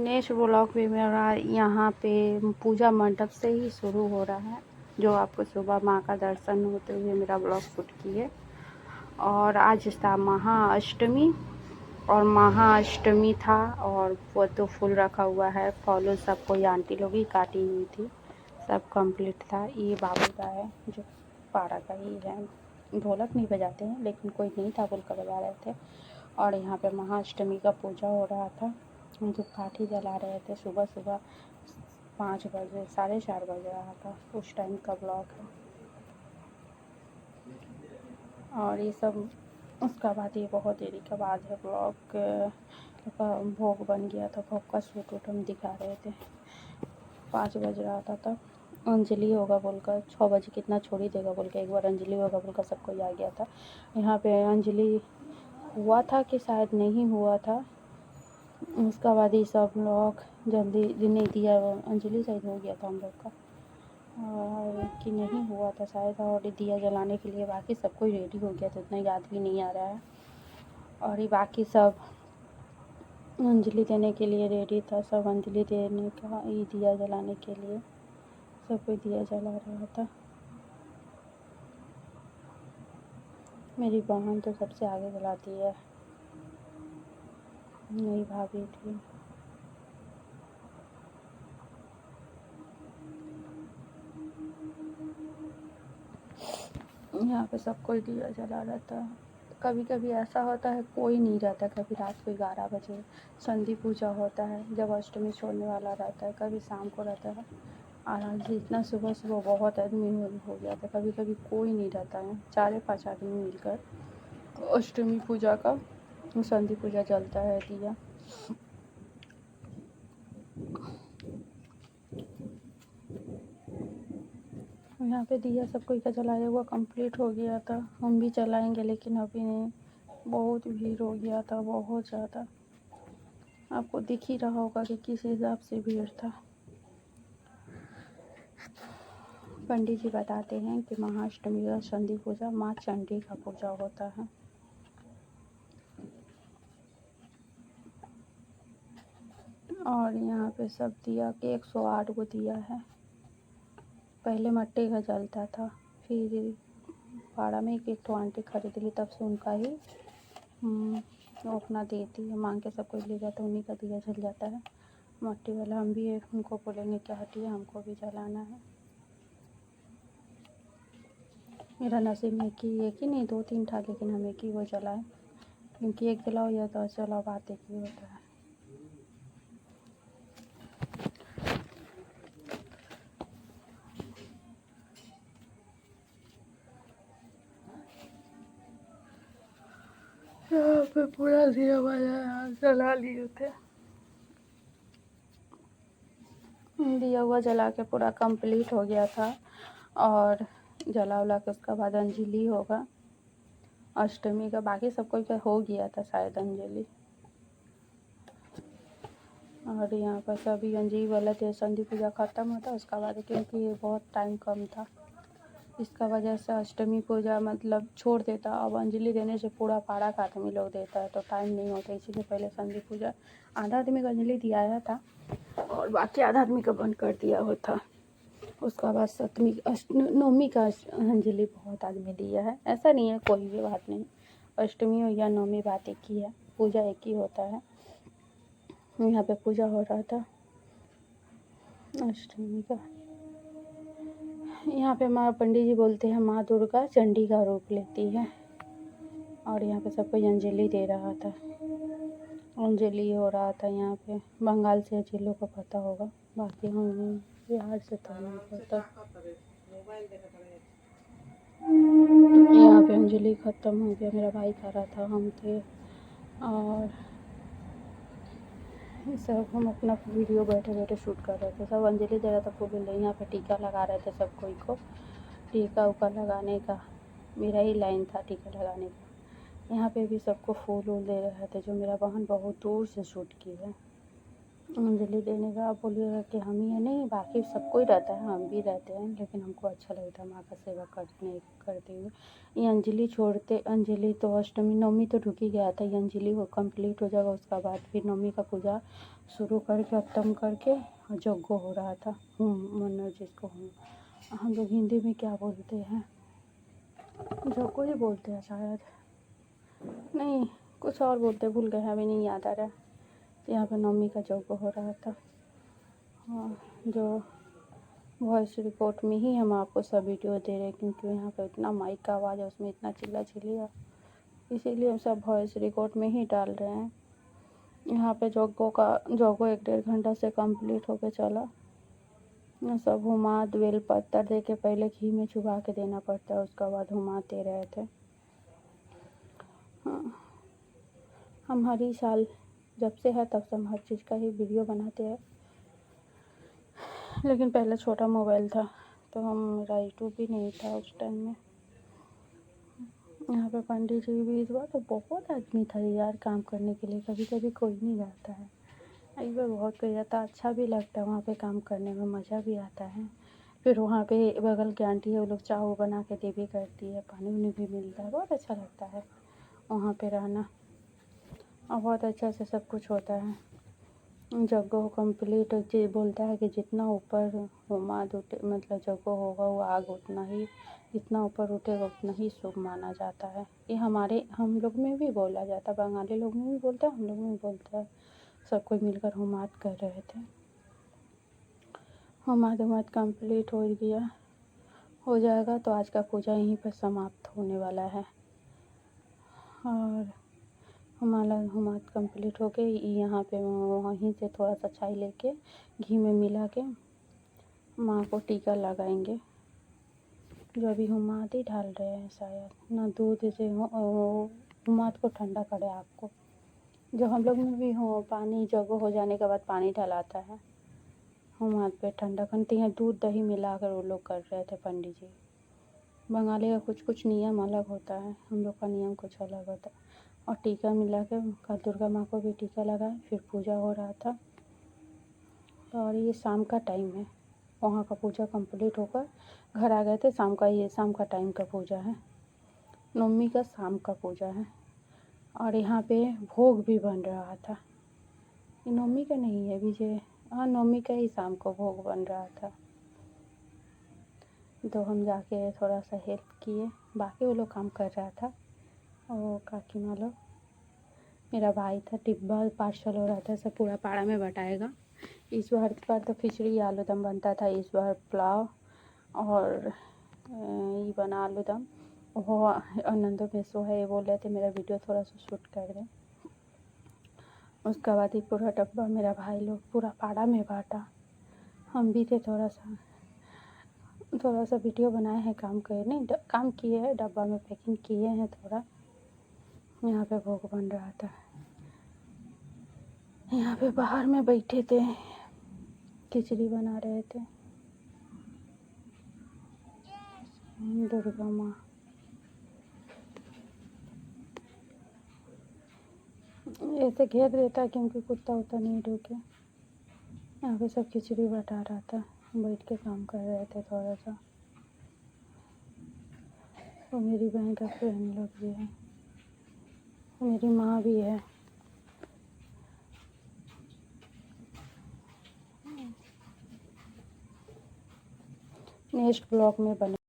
Next vlog भी मेरा यहाँ पे पूजा मंडप से ही शुरू हो रहा है, जो आपको सुबह माँ का दर्शन होते हुए मेरा व्लॉग शूट किए। और आज था महाअष्टमी, और महाअष्टमी था और वो तो फूल रखा हुआ है, फॉलो सब कोई आंटी लोग ही काटी हुई थी, सब कंप्लीट था। ये बाबू का है जो पारा का ही है, ढोलक नहीं बजाते हैं लेकिन कोई नहीं था, बोल कर बजा रहे थे। और यहाँ पे महाअष्टमी का पूजा हो रहा था, हम धूपकाठी जला रहे थे सुबह सुबह 5 बजे, 4:30 बज रहा था, उस टाइम का ब्लॉग है। और ये सब उसका बाद, ये बहुत देरी के बाद है ब्लॉग का। भोग बन गया था, भोग का शूट वूट हम दिखा रहे थे। 5 बज रहा था तब अंजलि होगा बोलकर, 6 बजे कितना छोड़ देगा बोल के एक बार अंजलि होगा बोलकर सबको आ गया था। यहाँ पे अंजलि हुआ था कि शायद नहीं हुआ था, उसका बाद ये सब लोग जल्दी नहीं दिया, अंजलि शायद हो गया था हम लोग का, और कि नहीं हुआ था शायद। और दिया जलाने के लिए बाकी सब कोई रेडी हो गया था, इतना याद भी नहीं आ रहा है। और ये बाकी सब अंजलि देने के लिए रेडी था, सब अंजलि देने का, ये दिया जलाने के लिए सब कोई दिया जला रहा था। मेरी बहन तो सबसे आगे जलाती है, मेरी भाभी थी। यहाँ पे सब कोई दिया जला रहता है। कभी कभी ऐसा होता है कोई नहीं रहता, कभी रात को 11 बजे संधि पूजा होता है जब अष्टमी छोड़ने वाला रहता है, कभी शाम को रहता है। और आज इतना सुबह सुबह बहुत आदमी हो गया था, कभी कभी कोई नहीं रहता है, 4-5 आदमी मिलकर अष्टमी पूजा का संधि पूजा चलता है दिया। यहाँ पे दिया सब कोई का जलाया हुआ कंप्लीट हो गया था, हम भी जलाएंगे लेकिन अभी नहीं, बहुत भीड़ हो गया था, बहुत ज़्यादा। आपको दिख ही रहा होगा कि किस हिसाब से भीड़ था। पंडित जी बताते हैं कि महाअष्टमी का संधि पूजा माँ चंडी का पूजा होता है। और यहाँ पे सब दिया के 108 गो दिया है। पहले मट्टी का जलता था, फिर पाड़ा में एक तो आंटी खरीद ली, तब से उनका ही वो अपना देती है, मांग के सब कोई ले जाता है, उन्हीं का दिया जल जाता है। मट्टी वाला हम भी उनको बोलेंगे क्या हटिए, हमको भी जलाना है। मेरा नसीब में कि एक ही नहीं 2-3 था, लेकिन हम एक ही वो जलाए, क्योंकि एक जलाओ या 10 जलाओ बात एक ही होता है। यहाँ पे पूरा दिया जला लिए थे, दिया हुआ जला के पूरा कंप्लीट हो गया था। और जला उला के उसका बाद अंजलि होगा अष्टमी का, बाकी सब कोई का हो गया था शायद अंजलि। और यहाँ पर सभी अंजलि वाला थे, संधि पूजा ख़त्म होता उसका बाद, क्योंकि ये बहुत टाइम कम था, इसका वजह से अष्टमी पूजा मतलब छोड़ देता। अब अंजलि देने से पूरा पारा का आदमी लोग देता है तो टाइम नहीं होता, इसीलिए पहले संधि पूजा आधा आदमी को अंजलि दिया था और बाकी आधा आदमी का बंद कर दिया होता। उसका बाद सप्तमी नवमी का अंजलि बहुत आदमी दिया है, ऐसा नहीं है, कोई भी बात नहीं, अष्टमी हो या नवमी बात एक ही है, पूजा एक ही होता है। यहाँ पे पूजा हो रहा था अष्टमी का। यहाँ पे माँ पंडित जी बोलते हैं माँ दुर्गा चंडी का रूप लेती है। और यहाँ पे सबको अंजलि दे रहा था, अंजलि हो रहा था। यहाँ पे बंगाल से जिलों को पता होगा, बाकी हम बिहार से तो नहीं पता। यहाँ पे अंजलि ख़त्म हो गया, मेरा भाई खा रहा था, हम थे। और सब हम अपना वीडियो बैठे बैठे शूट कर रहे थे, सब अंजलि दे रहा था फूल ले, यहाँ पे टीका लगा रहे थे सब कोई को, टीका उका लगाने का मेरा ही लाइन था, टीका लगाने का। यहाँ पे भी सबको फूल वूल दे रहे थे, जो मेरा बहन बहुत दूर से शूट की है। अंजलि देने का। आप बोलिएगा कि हम ही है, नहीं बाकी सबको ही रहता है, हम भी रहते हैं, लेकिन हमको अच्छा लगता है माँ का सेवा करते हुए। ये अंजलि छोड़ते, अंजलि तो अष्टमी नवमी तो ढुक ही गया था, ये अंजलि वो कंप्लीट हो जाएगा, उसका बाद फिर नवमी का पूजा शुरू करके खत्म करके यज्ञ हो रहा था। मन्नत जिसको हम लोग हिंदी में क्या बोलते हैं, यज्ञ ही बोलते हैं शायद, नहीं कुछ और बोलते, भूल गए, अभी नहीं याद आ रहा है। यहाँ पे नवमी का यज्ञ हो रहा था। हाँ, जो वॉइस रिकॉर्ड में ही हम आपको सब वीडियो दे रहे हैं, क्योंकि यहाँ पे इतना माइक का आवाज़ है, उसमें इतना चिल्ला चिल्लिया, इसीलिए हम सब वॉइस रिकॉर्ड में ही डाल रहे हैं। यहाँ पे यज्ञ 1-1.5 घंटा से कंप्लीट होके चला। सब हुमाद बेल पत्तर दे के पहले घी में चुबा के देना पड़ता है, उसके बाद हुमाद दे रहे थे। हाँ, हम हर ही साल जब से है तब से हम हर चीज़ का ही वीडियो बनाते हैं, लेकिन पहले छोटा मोबाइल था तो मेरा यूट्यूब भी नहीं था उस टाइम में। यहाँ पे पंडित जी भी इस बार तो बहुत आदमी था यार काम करने के लिए, कभी कभी कोई नहीं रहता है, इस बार बहुत कोई रहता, अच्छा भी लगता है वहाँ पे काम करने में, मज़ा भी आता है। फिर वहाँ पे बगल की आंटी है, वो लोग चाय बना के दे भी करती है, पानी उनी भी मिलता है, बहुत अच्छा लगता है वहाँ पे रहना, और बहुत अच्छा से सब कुछ होता है। जगह कंप्लीट बोलता है कि जितना ऊपर होमाद उठे, मतलब जगह होगा वो आग उतना ही, जितना ऊपर उठेगा उतना ही शुभ माना जाता है। ये हम लोग में भी बोला जाता है, बंगाली लोग में भी बोलता है, हम लोग में भी बोलता है। सब कोई मिलकर होमाद कर रहे थे। होमाद कंप्लीट हो गया, हो जाएगा तो आज का पूजा यहीं पर समाप्त होने वाला है। और हमारा हुमाद कंप्लीट हो गई, यहाँ पे वहीं से थोड़ा सा छाई लेके घी में मिला के माँ को टीका लगाएंगे। जो अभी हुमाद ही डाल रहे हैं शायद, ना दूध से हुमाद को ठंडा करे आग को। जो हम लोग में भी हो पानी जगह हो जाने के बाद पानी डलाता है हुमाद पे ठंडा करते हैं, दूध दही मिला कर वो लोग कर रहे थे पंडित जी। बंगाली का कुछ कुछ नियम अलग होता है, हम लोग का नियम कुछ अलग होता है। और टीका मिला के कल दुर्गा माँ को भी टीका लगाए, फिर पूजा हो रहा था। और ये शाम का टाइम है, वहाँ का पूजा कंप्लीट होकर घर आ गए थे। शाम का टाइम का पूजा है, नवमी का शाम का पूजा है। और यहाँ पे भोग भी बन रहा था, ये नवमी का नहीं है विजय, हाँ नवमी का ही शाम को भोग बन रहा था। तो हम जाके थोड़ा सा हेल्प किए, बाकी वो लोग काम कर रहा था, वो काकी माँ लोग। मेरा भाई था, डिब्बा पार्सल हो रहा था, सब पूरा पाड़ा में बटाएगा। इस बार तो खिचड़ी आलू दम बनता था, इस बार पुलाव और ये बना आलू दम। वो आनंदो में सो है, ये बोल रहे थे मेरा वीडियो थोड़ा सा शूट कर दें। उसके बाद ये पूरा डब्बा मेरा भाई लोग पूरा पाड़ा में बांटा। हम भी थे, थोड़ा सा वीडियो बनाए हैं, काम किए हैं, डब्बा में पैकिंग किए हैं थोड़ा। यहाँ पे भोग बन रहा था, यहाँ पे बाहर में बैठे थे, खिचड़ी बना रहे थे। दुर्गा माँ ऐसे घेर देता है क्योंकि कुत्ता उत्ता नहीं ढूके। यहाँ पे सब खिचड़ी बटा रहा था, बैठ के काम कर रहे थे थोड़ा सा। वो मेरी बहन का फ्रेंड लोग भी है, मेरी माँ भी है। नेक्स्ट ब्लॉग में बने।